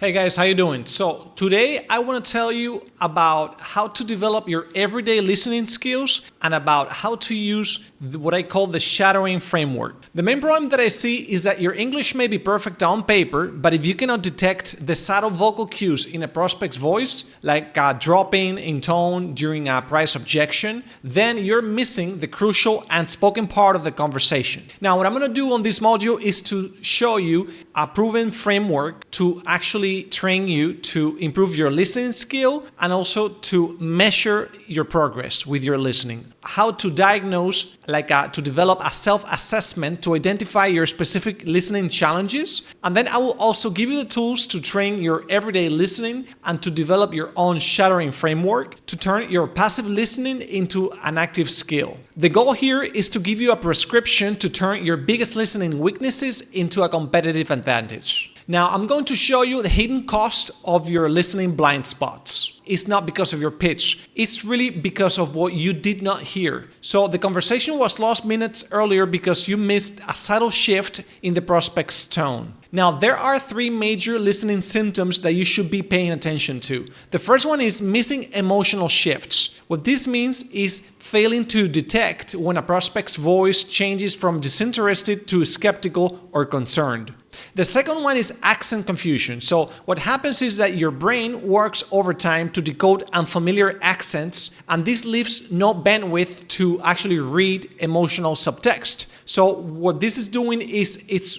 Hey guys, how you doing? So today I want to tell you about how to develop your everyday listening skills and about how to use what I call the shadowing framework. The main problem that I see is that your English may be perfect on paper, but if you cannot detect the subtle vocal cues in a prospect's voice, like dropping in tone during a price objection, then you're missing the crucial unspoken part of the conversation. Now, what I'm going to do on this module is to show you a proven framework to actually train you to improve your listening skill and also to measure your progress with your listening. How to diagnose, to develop a self-assessment to identify your specific listening challenges. And then I will also give you the tools to train your everyday listening and to develop your own shadowing framework to turn your passive listening into an active skill. The goal here is to give you a prescription to turn your biggest listening weaknesses into a competitive advantage. Now, I'm going to show you the hidden cost of your listening blind spots. It's not because of your pitch. It's really because of what you did not hear. So the conversation was lost minutes earlier because you missed a subtle shift in the prospect's tone. Now, there are three major listening symptoms that you should be paying attention to. The first one is missing emotional shifts. What this means is failing to detect when a prospect's voice changes from disinterested to skeptical or concerned. The second one is accent confusion. So what happens is that your brain works overtime to decode unfamiliar accents, and this leaves no bandwidth to actually read emotional subtext. So what this is doing is it's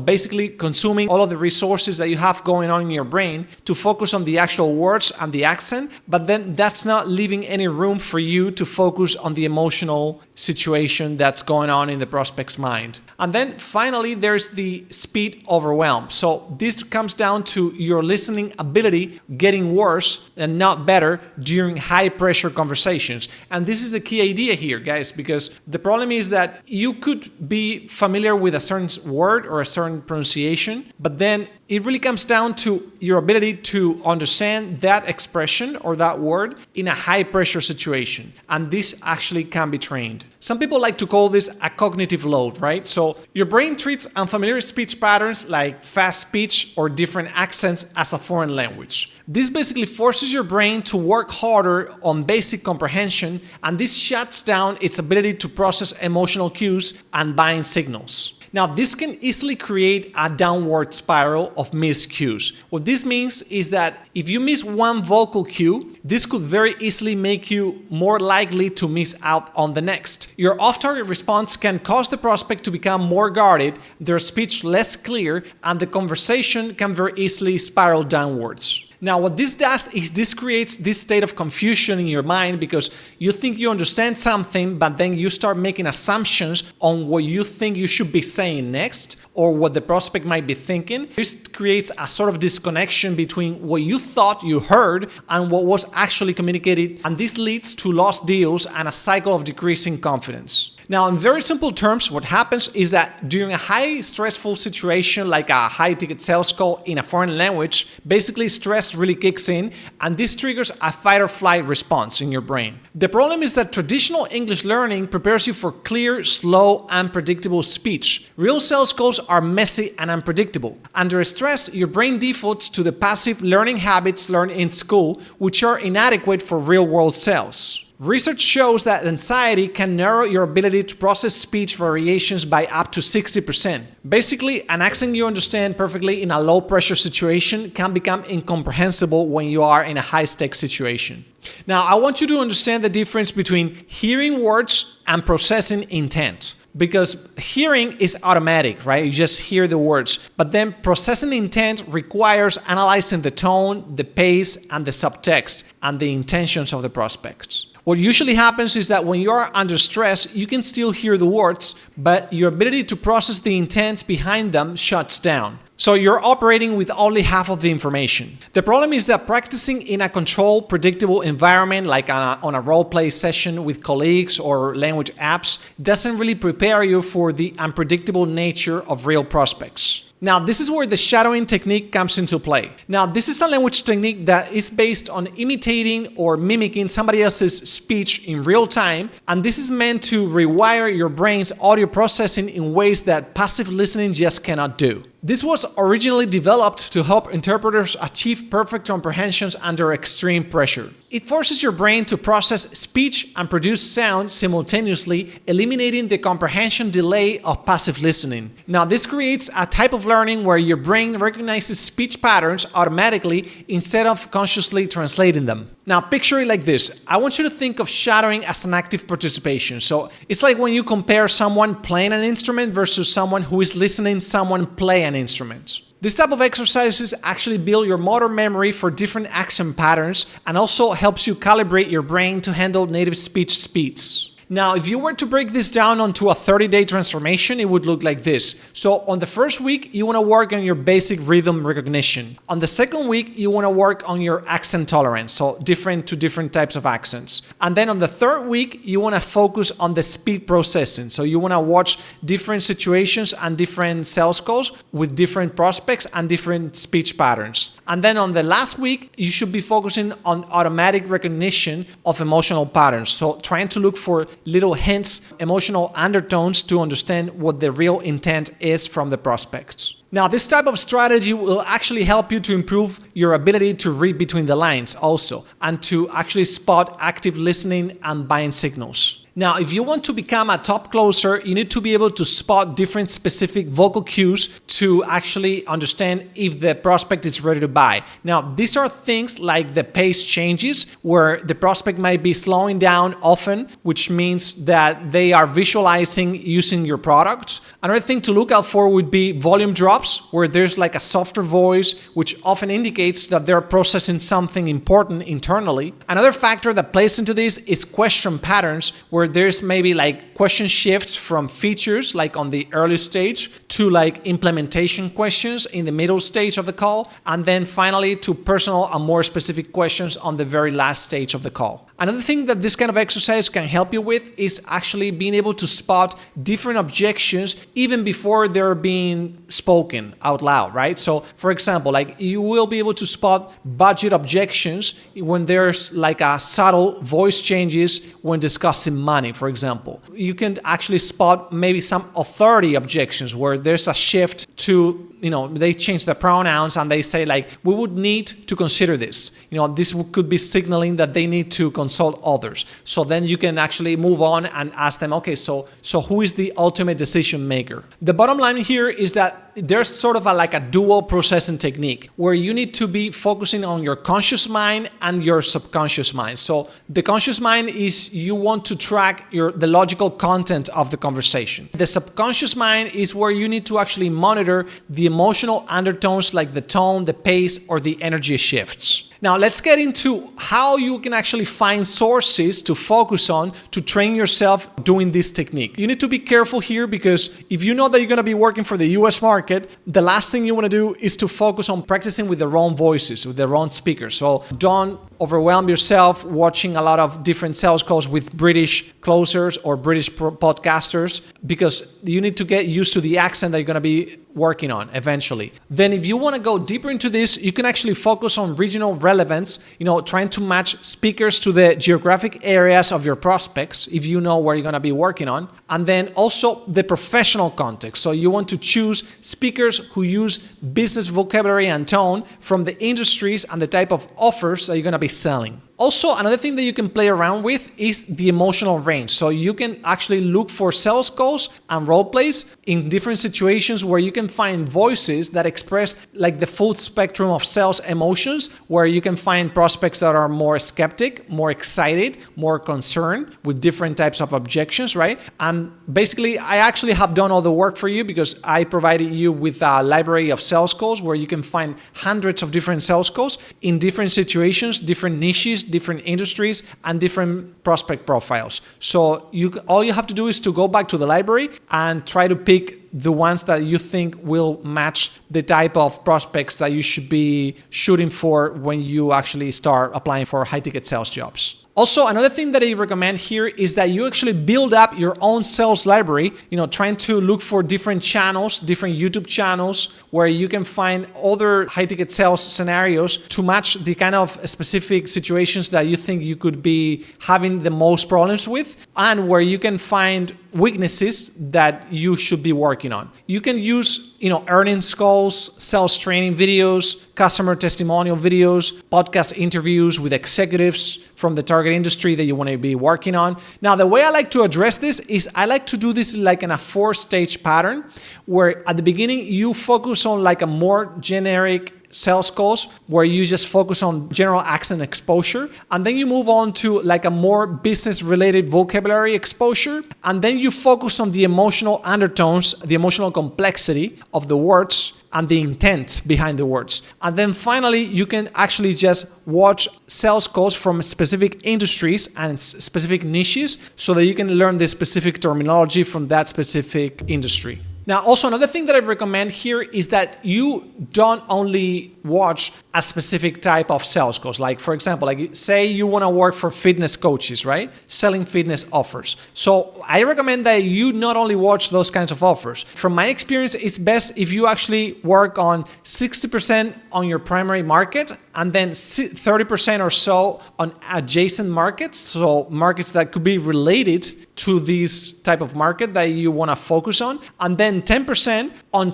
basically consuming all of the resources that you have going on in your brain to focus on the actual words and the accent, but then that's not leaving any room for you to focus on the emotional situation that's going on in the prospect's mind. And then finally, there's the speed overwhelm. So this comes down to your listening ability getting worse and not better during high pressure conversations. And this is the key idea here, guys, because the problem is that you could be familiar with a certain word or a certain pronunciation, but then it really comes down to your ability to understand that expression or that word in a high pressure situation. And this actually can be trained. Some people like to call this a cognitive load, right? So your brain treats unfamiliar speech patterns like fast speech or different accents as a foreign language. This basically forces your brain to work harder on basic comprehension, and this shuts down its ability to process emotional cues and buying signals. Now, this can easily create a downward spiral of missed cues. What this means is that if you miss one vocal cue, this could very easily make you more likely to miss out on the next. Your off-target response can cause the prospect to become more guarded, their speech less clear, and the conversation can very easily spiral downwards. Now, what this does is this creates this state of confusion in your mind because you think you understand something, but then you start making assumptions on what you think you should be saying next or what the prospect might be thinking. This creates a sort of disconnection between what you thought you heard and what was actually communicated, and this leads to lost deals and a cycle of decreasing confidence. Now, in very simple terms, what happens is that during a high stressful situation like a high ticket sales call in a foreign language, basically stress really kicks in and this triggers a fight or flight response in your brain. The problem is that traditional English learning prepares you for clear, slow, unpredictable speech. Real sales calls are messy and unpredictable. Under stress, your brain defaults to the passive learning habits learned in school, which are inadequate for real-world sales. Research shows that anxiety can narrow your ability to process speech variations by up to 60%. Basically, an accent you understand perfectly in a low-pressure situation can become incomprehensible when you are in a high-stakes situation. Now, I want you to understand the difference between hearing words and processing intent. Because hearing is automatic, right? You just hear the words. But then processing intent requires analyzing the tone, the pace, and the subtext, and the intentions of the prospects. What usually happens is that when you are under stress, you can still hear the words, but your ability to process the intent behind them shuts down. So you're operating with only half of the information. The problem is that practicing in a controlled, predictable environment, like on a role-play session with colleagues or language apps, doesn't really prepare you for the unpredictable nature of real prospects. Now, this is where the shadowing technique comes into play. Now, this is a language technique that is based on imitating or mimicking somebody else's speech in real time, and this is meant to rewire your brain's audio processing in ways that passive listening just cannot do. This was originally developed to help interpreters achieve perfect comprehensions under extreme pressure. It forces your brain to process speech and produce sound simultaneously, eliminating the comprehension delay of passive listening. Now, this creates a type of learning where your brain recognizes speech patterns automatically instead of consciously translating them. Now, picture it like this. I want you to think of shadowing as an active participation. So it's like when you compare someone playing an instrument versus someone who is listening someone play an instrument. This type of exercises actually build your motor memory for different action patterns and also helps you calibrate your brain to handle native speech speeds. Now, if you were to break this down onto a 30-day transformation, it would look like this. So on the first week, you want to work on your basic rhythm recognition. On the second week, you want to work on your accent tolerance, so different types of accents. And then on the third week, you want to focus on the speed processing. So you want to watch different situations and different sales calls with different prospects and different speech patterns. And then on the last week, you should be focusing on automatic recognition of emotional patterns. So trying to look for little hints, emotional undertones to understand what the real intent is from the prospects. Now, this type of strategy will actually help you to improve your ability to read between the lines also, and to actually spot active listening and buying signals. Now, if you want to become a top closer, you need to be able to spot different specific vocal cues to actually understand if the prospect is ready to buy. Now, these are things like the pace changes, where the prospect might be slowing down often, which means that they are visualizing using your product. Another thing to look out for would be volume drops, where there's like a softer voice, which often indicates that they're processing something important internally. Another factor that plays into this is question patterns, where there's maybe like question shifts from features like on the early stage to like implementation questions in the middle stage of the call, and then finally to personal and more specific questions on the very last stage of the call. Another thing that this kind of exercise can help you with is actually being able to spot different objections even before they're being spoken out loud, right? So for example, like you will be able to spot budget objections when there's like a subtle voice changes when discussing money, for example. You can actually spot maybe some authority objections where there's a shift to, they change the pronouns and they say like, we would need to consider this. This could be signaling that they need to consult others. So then you can actually move on and ask them, okay, so who is the ultimate decision maker? The bottom line here is that there's sort of like a dual processing technique where you need to be focusing on your conscious mind and your subconscious mind. So the conscious mind is you want to track the logical content of the conversation. The subconscious mind is where you need to actually monitor the emotional undertones like the tone, the pace, or the energy shifts. Now, let's get into how you can actually find sources to focus on to train yourself doing this technique. You need to be careful here because if you know that you're going to be working for the US market, the last thing you want to do is to focus on practicing with the wrong voices, with the wrong speakers. So don't overwhelm yourself watching a lot of different sales calls with British closers or British podcasters, because you need to get used to the accent that you're going to be working on eventually. Then if you want to go deeper into this, you can actually focus on regional relevance, trying to match speakers to the geographic areas of your prospects if you know where you're going to be working on. And then also the professional context. So you want to choose speakers who use business vocabulary and tone from the industries and the type of offers that you're going to be selling. Also, another thing that you can play around with is the emotional range. So you can actually look for sales calls and role plays in different situations where you can find voices that express like the full spectrum of sales emotions, where you can find prospects that are more skeptic, more excited, more concerned with different types of objections, right? And basically, I actually have done all the work for you because I provided you with a library of sales calls where you can find hundreds of different sales calls in different situations, different niches, different industries, and different prospect profiles. So all you have to do is to go back to the library and try to pick the ones that you think will match the type of prospects that you should be shooting for when you actually start applying for high-ticket sales jobs. Also, another thing that I recommend here is that you actually build up your own sales library, trying to look for different channels, different YouTube channels where you can find other high-ticket sales scenarios to match the kind of specific situations that you think you could be having the most problems with, and where you can find weaknesses that you should be working on. You can use, earnings calls, sales training videos, customer testimonial videos, podcast interviews with executives from the target industry that you want to be working on. Now, the way I like to address this is I like to do this like in a 4-stage pattern, where at the beginning you focus on like a more generic sales calls where you just focus on general accent exposure, and then you move on to like a more business related vocabulary exposure, and then you focus on the emotional undertones, the emotional complexity of the words and the intent behind the words. And then finally, you can actually just watch sales calls from specific industries and specific niches so that you can learn the specific terminology from that specific industry. Now, also another thing that I recommend here is that you don't only watch a specific type of sales calls. Like, for example, like say you want to work for fitness coaches, right? Selling fitness offers. So I recommend that you not only watch those kinds of offers. From my experience, it's best if you actually work on 60% on your primary market and then 30% or so on adjacent markets. So markets that could be related to this type of market that you want to focus on, and then 10% on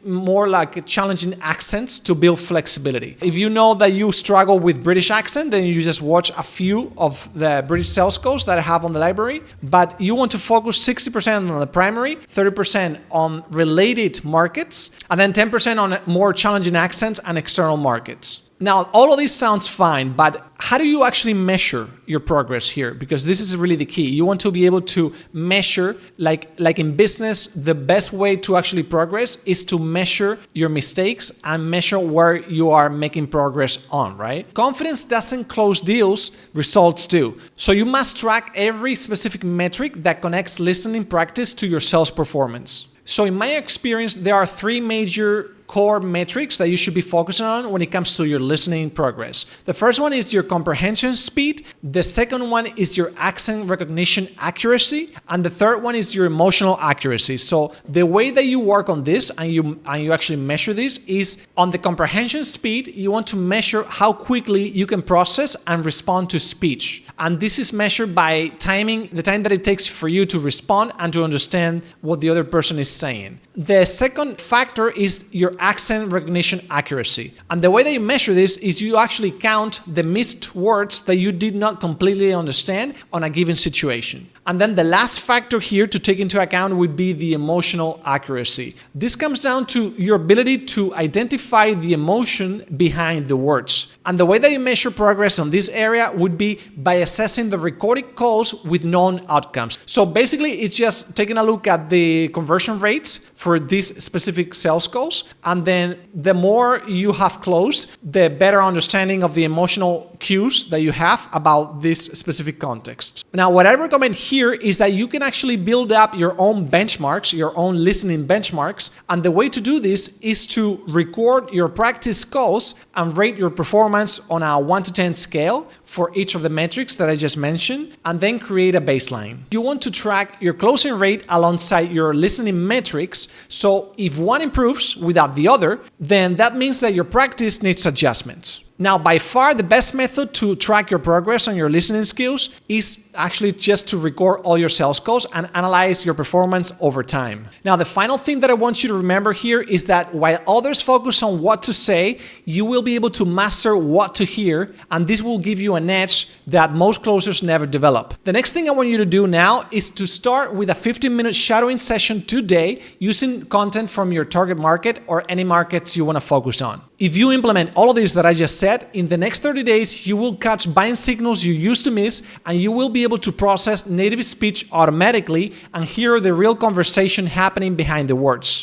more challenging accents to build flexibility. If you know that you struggle with British accent, then you just watch a few of the British sales calls that I have on the library, but you want to focus 60% on the primary, 30% on related markets, and then 10% on more challenging accents and external markets. Now, all of this sounds fine, but how do you actually measure your progress here? Because this is really the key. You want to be able to measure, like in business, the best way to actually progress is to measure your mistakes and measure where you are making progress on, right? Confidence doesn't close deals, results do. So you must track every specific metric that connects listening practice to your sales performance. So in my experience, there are 3 major core metrics that you should be focusing on when it comes to your listening progress. The first one is your comprehension speed. The second one is your accent recognition accuracy. And the third one is your emotional accuracy. So the way that you work on this and you actually measure this is on the comprehension speed, you want to measure how quickly you can process and respond to speech. And this is measured by timing, the time that it takes for you to respond and to understand what the other person is saying. The second factor is your accent recognition accuracy. And the way that you measure this is you actually count the missed words that you did not completely understand on a given situation. And then the last factor here to take into account would be the emotional accuracy. This comes down to your ability to identify the emotion behind the words. And the way that you measure progress on this area would be by assessing the recorded calls with known outcomes. So basically, it's just taking a look at the conversion rates for these specific sales calls. And then the more you have closed, the better understanding of the emotional cues that you have about this specific context. Now, what I recommend here is that you can actually build up your own benchmarks, your own listening benchmarks. And the way to do this is to record your practice calls and rate your performance on a 1 to 10 scale for each of the metrics that I just mentioned, and then create a baseline. You want to track your closing rate alongside your listening metrics. So if one improves without the other, then that means that your practice needs adjustments. Now, by far the best method to track your progress on your listening skills is actually just to record all your sales calls and analyze your performance over time. Now, the final thing that I want you to remember here is that while others focus on what to say, you will be able to master what to hear, and this will give you an edge that most closers never develop. The next thing I want you to do now is to start with a 15-minute shadowing session today using content from your target market or any markets you want to focus on. If you implement all of this that I just said, in the next 30 days, you will catch buying signals you used to miss, and you will be able to process native speech automatically and hear the real conversation happening behind the words.